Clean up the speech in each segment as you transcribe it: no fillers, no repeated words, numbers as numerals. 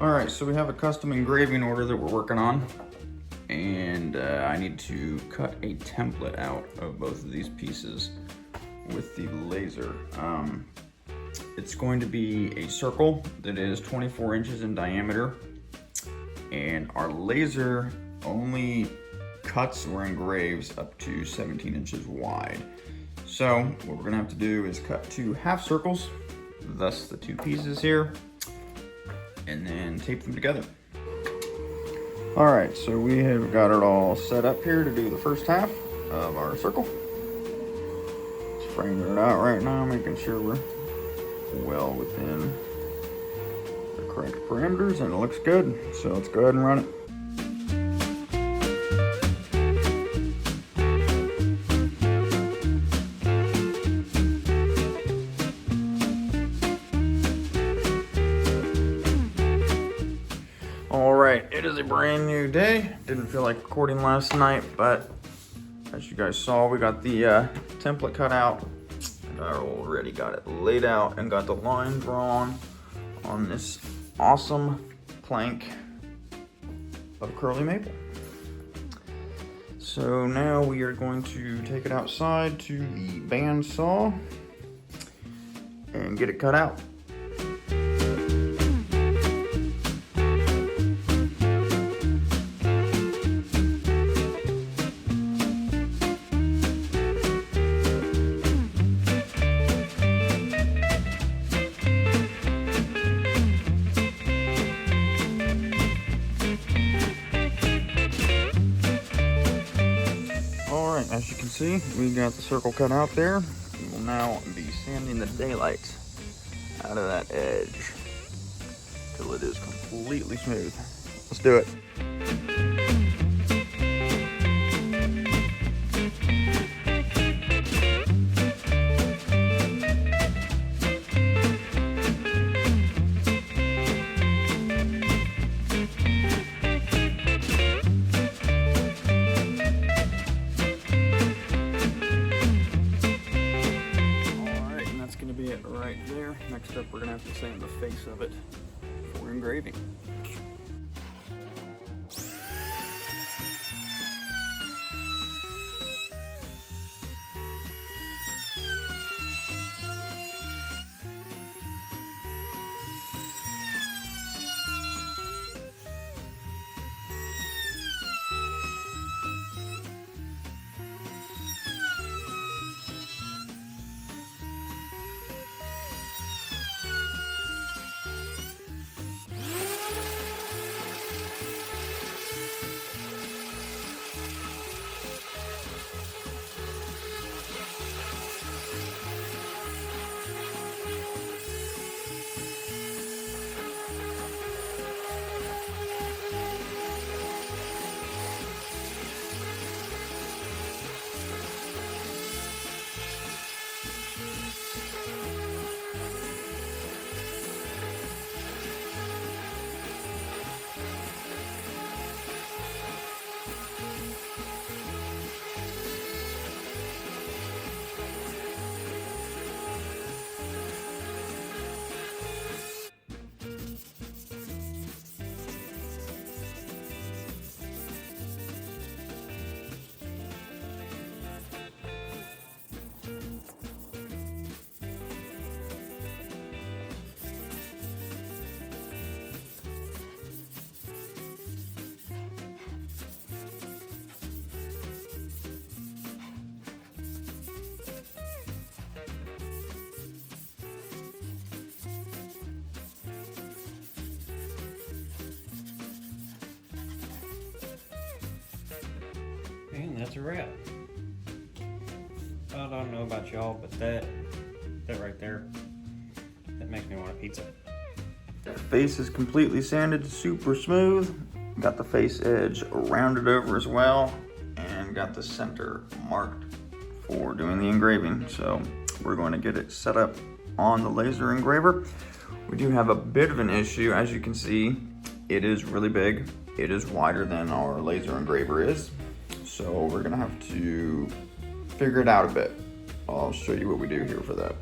All right, so we have a custom engraving order that we're working on, and I need to cut a template out of both of these pieces with the laser. It's going to be a circle that is 24 inches in diameter, and our laser only cuts or engraves up to 17 inches wide. So what we're gonna have to do is cut two half circles, thus the two pieces here, and then tape them together. All right, so we have got it all set up here to do the first half of our circle. Just framing it out right now, making sure we're well within the correct parameters, and it looks good. So let's go ahead and run it. All right, it is a brand new day. Didn't feel like recording last night, but as you guys saw, we got the template cut out. I already got it laid out and got the line drawn on this awesome plank of curly maple. So now we are going to take it outside to the band saw and get it cut out. As you can see, we got the circle cut out there. We will now be sanding the daylight out of that edge till it is completely smooth. Let's do it. Right there. Next up, we're gonna have to sand the face of it for engraving. And that's a wrap. I don't know about y'all, but that right there, that makes me want a pizza. The face is completely sanded, super smooth. Got the face edge rounded over as well, and got the center marked for doing the engraving. So we're going to get it set up on the laser engraver. We do have a bit of an issue. As you can see, it is really big. It is wider than our laser engraver is. So we're gonna have to figure it out a bit. I'll show you what we do here for that.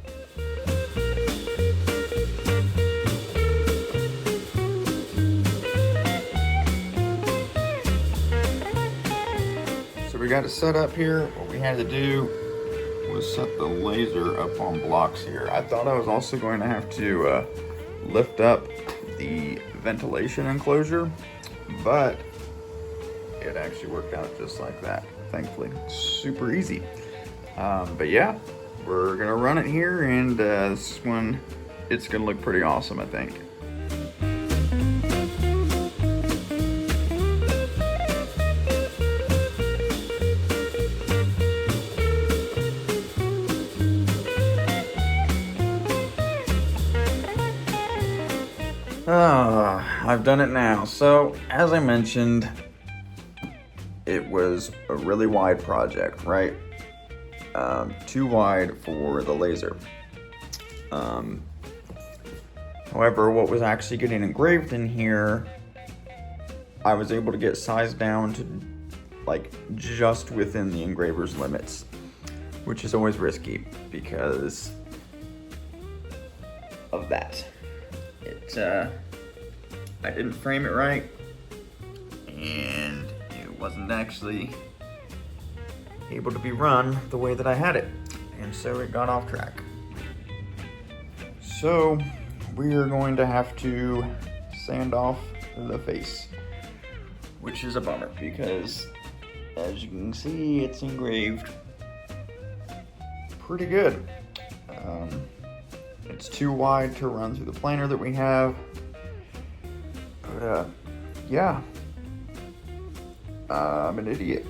we got it set up here. What we had to do was set the laser up on blocks here. I thought I was also going to have to lift up the ventilation enclosure, but it actually worked out just like that, thankfully. Super easy. But yeah, we're gonna run it here, and this one, it's gonna look pretty awesome, I think. I've done it now. So, as I mentioned, it was a really wide project, right? Too wide for the laser. However, what was actually getting engraved in here, I was able to get sized down to like just within the engraver's limits, which is always risky because of that. I didn't frame it right, and it wasn't actually able to be run the way that I had it, and so it got off track. So we are going to have to sand off the face, which is a bummer because, as you can see, it's engraved pretty good. It's too wide to run through the planer that we have, but yeah, I'm an idiot.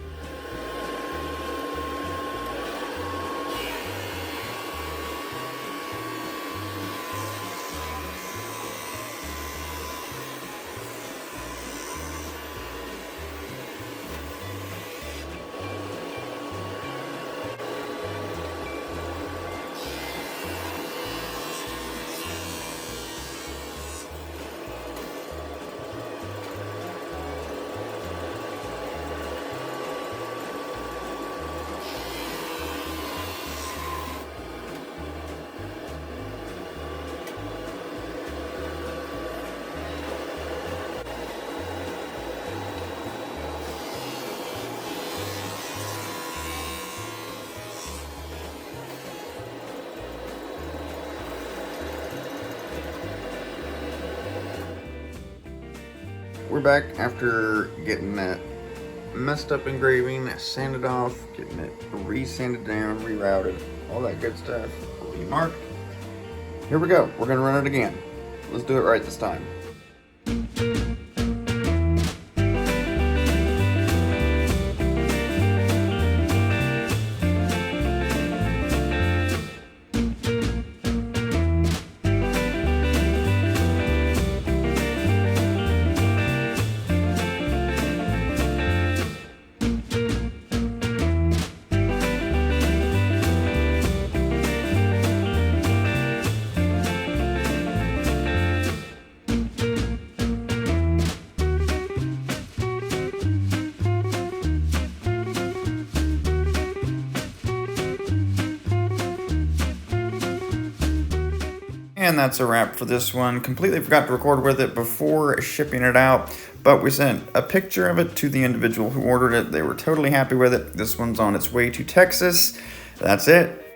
We're back after getting that messed up engraving sanded off, getting it re-sanded down, rerouted, all that good stuff, remarked. Here we go, we're gonna run it again. Let's do it right this time. And that's a wrap for this one. Completely forgot to record with it before shipping it out, but we sent a picture of it to the individual who ordered it. They were totally happy with it. This one's on its way to Texas. That's it.